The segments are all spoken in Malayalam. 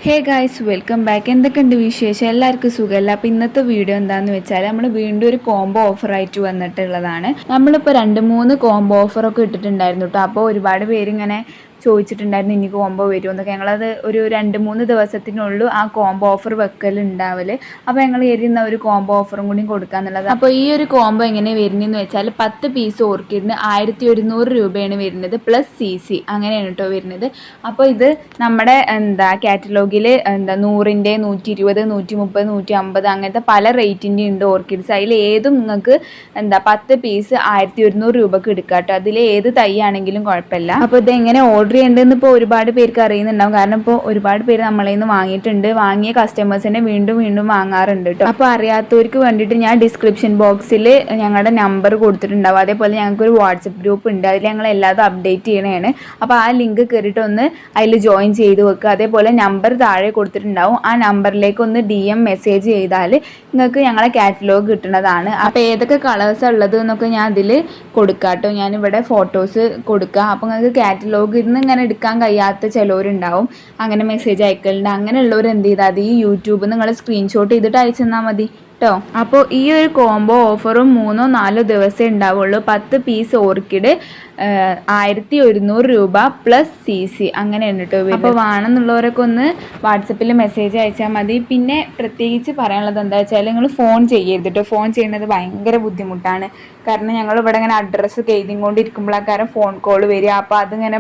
Hey guys welcome back. എന്തൊക്കെയുണ്ട് വിശേഷം? എല്ലാവർക്കും സുഖമല്ല. അപ്പോൾ ഇന്നത്തെ വീഡിയോ എന്താണെന്ന് വെച്ചാൽ നമ്മൾ വീണ്ടും ഒരു കോംബോ ഓഫറായിട്ട് വന്നിട്ടുള്ളതാണ്. നമ്മളിപ്പോൾ 2-3 കോംബോ ഓഫറൊക്കെ ഇട്ടിട്ടുണ്ടായിരുന്നു കേട്ടോ. അപ്പോൾ ഒരുപാട് പേരിങ്ങനെ ചോദിച്ചിട്ടുണ്ടായിരുന്നു ഇനി കോംബോ വരുമോ എന്നൊക്കെ. ഞങ്ങളത് ഒരു 2-3 ദിവസത്തിനുള്ളിൽ ആ കോംബോ ഓഫർ വെക്കലുണ്ടാവല്. അപ്പോൾ ഞങ്ങൾ എഴുതുന്ന ഒരു കോംബോ ഓഫറും കൂടി കൊടുക്കാന്നുള്ളത്. അപ്പോൾ ഈ ഒരു കോംബോ എങ്ങനെ വരുന്നതെന്ന് വെച്ചാൽ 10 പീസ് ഓർക്കിഡിന് 1100 രൂപയാണ് വരുന്നത്, പ്ലസ് CC അങ്ങനെയാണ് കേട്ടോ വരുന്നത്. അപ്പോൾ ഇത് നമ്മുടെ കാറ്റലോഗിൽ 100-ൻ്റെ 120, 130, 150 അങ്ങനത്തെ പല റേറ്റിൻ്റെ ഉണ്ട് ഓർക്കിഡ്സ്. അതിൽ ഏതും നിങ്ങൾക്ക് 10 പീസ് 1100 രൂപക്ക് എടുക്കാം കേട്ടോ. അതിൽ ഏത് തൈ ആണെങ്കിലും കുഴപ്പമില്ല. അപ്പോൾ ഇത് എങ്ങനെ ഓർഡർ ചെയ്യേണ്ടതെന്ന് ഇപ്പോൾ ഒരുപാട് പേർക്ക് അറിയുന്നുണ്ടാവും. കാരണം ഇപ്പോൾ ഒരുപാട് പേര് നമ്മളെ നിന്ന് വാങ്ങിയിട്ടുണ്ട്. വാങ്ങിയ കസ്റ്റമേഴ്സിനെ വീണ്ടും വീണ്ടും വാങ്ങാറുണ്ട് കേട്ടോ. അപ്പോൾ അറിയാത്തവർക്ക് വേണ്ടിയിട്ട് ഞാൻ ഡിസ്ക്രിപ്ഷൻ ബോക്സിൽ ഞങ്ങളുടെ നമ്പർ കൊടുത്തിട്ടുണ്ടാവും. അതേപോലെ ഞങ്ങൾക്കൊരു വാട്സപ്പ് ഗ്രൂപ്പ് ഉണ്ട്. അതിൽ ഞങ്ങൾ എല്ലാതും അപ്ഡേറ്റ് ചെയ്യണതാണ്. അപ്പോൾ ആ ലിങ്ക് കയറിയിട്ട് ഒന്ന് അതിൽ ജോയിൻ ചെയ്ത് വെക്കുക. അതേപോലെ നമ്പർ താഴെ കൊടുത്തിട്ടുണ്ടാവും. ആ നമ്പറിലേക്ക് ഒന്ന് DM മെസ്സേജ് ചെയ്താൽ നിങ്ങൾക്ക് ഞങ്ങളെ കാറ്റലോഗ് കിട്ടുന്നതാണ്. അപ്പോൾ ഏതൊക്കെ കളേഴ്സാണ് ഉള്ളത് എന്നൊക്കെ ഞാൻ അതിൽ കൊടുക്കാം കേട്ടോ. ഞാനിവിടെ ഫോട്ടോസ് കൊടുക്കുക. അപ്പോൾ നിങ്ങൾക്ക് കാറ്റലോഗിൽ നിന്ന് ഇങ്ങനെ എടുക്കാൻ കഴിയാത്ത ചിലവരുണ്ടാവും, അങ്ങനെ മെസ്സേജ് അയക്കലുണ്ട്. അങ്ങനെയുള്ളവർ എന്ത് ചെയ്താൽ മതി, യൂട്യൂബിൽ നിങ്ങൾ സ്ക്രീൻഷോട്ട് ചെയ്തിട്ട് അയച്ചു തന്നാൽ മതി കേട്ടോ. അപ്പോൾ ഈ ഒരു കോംബോ ഓഫറും 3-4 ദിവസമേ ഉണ്ടാവുള്ളൂ. 10 പീസ് ഓർക്കിഡ് 1100 രൂപ പ്ലസ് CC അങ്ങനെയാണ് കേട്ടോ. അപ്പോൾ വേണമെന്നുള്ളവരൊക്കെ ഒന്ന് വാട്സപ്പിൽ മെസ്സേജ് അയച്ചാൽ മതി. പിന്നെ പ്രത്യേകിച്ച് പറയാനുള്ളത് എന്താ വെച്ചാൽ നിങ്ങൾ ഫോൺ ചെയ്യരുത് കേട്ടോ. ഫോൺ ചെയ്യുന്നത് ഭയങ്കര ബുദ്ധിമുട്ടാണ്. കാരണം ഞങ്ങൾ ഇവിടെ ഇങ്ങനെ അഡ്രസ്സ് എഴുതിക്കൊണ്ടിരിക്കുമ്പോഴാക്കാരം ഫോൺ കോൾ വരിക. അപ്പോൾ അതിങ്ങനെ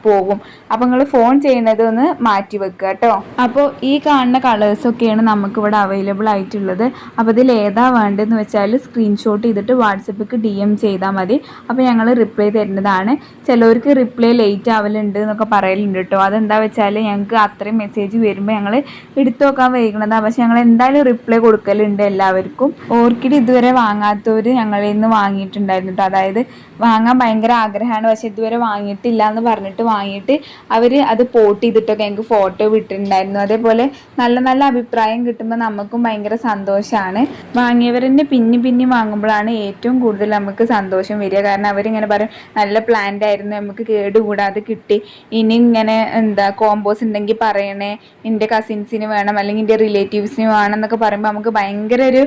പോകും. അപ്പോൾ നിങ്ങൾ ഫോൺ ചെയ്യുന്നത് ഒന്ന് മാറ്റി വെക്കുക കേട്ടോ. അപ്പോൾ ഈ കാണുന്ന കളേഴ്സൊക്കെയാണ് നമുക്കിവിടെ അവൈലബിൾ ആയിട്ടുള്ളത്. അപ്പോൾ ഇതിൽ ഏതാ വേണ്ടതെന്ന് വെച്ചാൽ സ്ക്രീൻഷോട്ട് ചെയ്തിട്ട് വാട്സപ്പിക്ക് DM ചെയ്താൽ മതി. അപ്പോൾ ഞങ്ങൾ റിപ്ലൈ തരുന്നതാണ്. ചിലവർക്ക് റിപ്ലൈ ലേറ്റ് ആവലുണ്ട് എന്നൊക്കെ പറയലുണ്ട് കേട്ടോ. അതെന്താ വെച്ചാൽ ഞങ്ങൾക്ക് അത്രയും മെസ്സേജ് വരുമ്പോൾ ഞങ്ങൾ എടുത്തു നോക്കാൻ വൈകുന്നതാണ്. പക്ഷെ ഞങ്ങൾ എന്തായാലും റിപ്ലൈ കൊടുക്കലുണ്ട് എല്ലാവർക്കും. ഓർക്കിഡ് ഇതുവരെ വാങ്ങാത്തവർ ഞങ്ങളിൽ നിന്ന് വാങ്ങിയിട്ടുണ്ടായിരുന്നു കേട്ടോ. അതായത് വാങ്ങാൻ ഭയങ്കര ആഗ്രഹമാണ്, പക്ഷെ ഇതുവരെ വാങ്ങിയിട്ടില്ല എന്ന് പറഞ്ഞിട്ട് വാങ്ങിയിട്ട് അവർ അത് പോട്ട് ചെയ്തിട്ടൊക്കെ ഞങ്ങൾക്ക് ഫോട്ടോ വിട്ടിട്ടുണ്ടായിരുന്നു. അതേപോലെ നല്ല നല്ല അഭിപ്രായം കിട്ടുമ്പോൾ നമുക്കും ഭയങ്കര സന്തോഷമാണ്. വാങ്ങിയവരെന്നെ പിന്നെ വാങ്ങുമ്പോഴാണ് ഏറ്റവും കൂടുതൽ നമുക്ക് സന്തോഷം വരിക. കാരണം അവരിങ്ങനെ പറയും നല്ല പ്ലാന്റ് ആയിരുന്നു, നമുക്ക് കേടുകൂടാതെ കിട്ടി, ഇനി ഇങ്ങനെ കോമ്പോസ് ഉണ്ടെങ്കിൽ പറയണേ, എൻ്റെ കസിൻസിന് വേണം അല്ലെങ്കിൽ എൻ്റെ റിലേറ്റീവ്സിന് വേണം എന്നൊക്കെ പറയുമ്പോൾ നമുക്ക് ഭയങ്കര ഒരു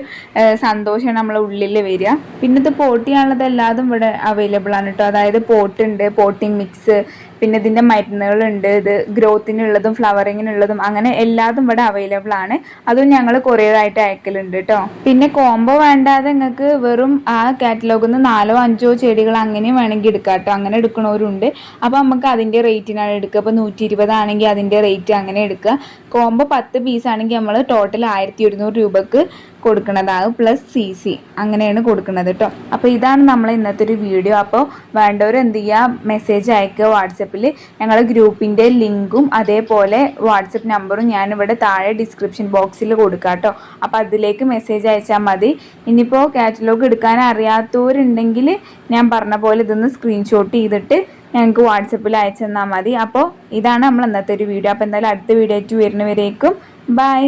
സന്തോഷമാണ് നമ്മളെ ഉള്ളിൽ വരിക. പിന്നെ ഇത് പോട്ട് ചെയ്യാനുള്ളത് എല്ലാതും ഇവിടെ അവൈലബിൾ ആണ് കേട്ടോ. അതായത് പോട്ടുണ്ട്, പോട്ടിംഗ് മിക്സ്, പിന്നെ ഇതിൻ്റെ മരുന്നുകളുണ്ട്, ഇത് ഗ്രോത്തിനുള്ളതും ഫ്ലവറിങ്ങിനുള്ളതും, അങ്ങനെ എല്ലാതും ഇവിടെ അവൈലബിൾ ആണ്. അതും ഞങ്ങൾ കൊറിയറായിട്ട് അയക്കലുണ്ട് കേട്ടോ. പിന്നെ കോംബോ വേണ്ടാതെ നിങ്ങൾക്ക് വെറും ആ കാറ്റലോഗിൽ നിന്ന് 4-5 ചെടികൾ അങ്ങനെയും വേണമെങ്കിൽ എടുക്കാം കേട്ടോ. അങ്ങനെ എടുക്കണവരുണ്ട്. അപ്പോൾ നമുക്ക് അതിൻ്റെ റേറ്റിനാണ് എടുക്കുക. ഇപ്പോൾ 120 ആണെങ്കിൽ അതിൻ്റെ റേറ്റ് അങ്ങനെ എടുക്കുക. കോംബോ 10 പീസ് ആണെങ്കിൽ നമ്മൾ ടോട്ടൽ 1100 രൂപക്ക് കൊടുക്കുന്നതാണ്, പ്ലസ് CC അങ്ങനെയാണ് കൊടുക്കുന്നത് കേട്ടോ. അപ്പോൾ ഇതാണ് നമ്മൾ ഇന്നത്തെ ഒരു വീഡിയോ. അപ്പോൾ വേണ്ടവർ എന്ത് ചെയ്യുക, മെസ്സേജ് അയക്കുക വാട്സപ്പിൽ. ഞങ്ങൾ ഗ്രൂപ്പിൻ്റെ ലിങ്കും അതേപോലെ വാട്സപ്പ് നമ്പറും ഞാനിവിടെ താഴെ ഡിസ്ക്രിപ്ഷൻ ബോക്സിൽ കൊടുക്കാം കേട്ടോ. അപ്പോൾ അതിലേക്ക് മെസ്സേജ് അയച്ചാൽ മതി. ഇനിയിപ്പോൾ കാറ്റലോഗ് എടുക്കാൻ അറിയാത്തവരുണ്ടെങ്കിൽ ഞാൻ പറഞ്ഞ പോലെ ഇതൊന്ന് സ്ക്രീൻഷോട്ട് ചെയ്തിട്ട് ഞങ്ങൾക്ക് വാട്സപ്പിൽ അയച്ചു തന്നാൽ മതി. അപ്പോൾ ഇതാണ് നമ്മൾ ഇന്നത്തെ ഒരു വീഡിയോ. അപ്പോൾ എന്തായാലും അടുത്ത വീഡിയോ ആയിട്ട് വരുന്നവരേക്കും ബൈ.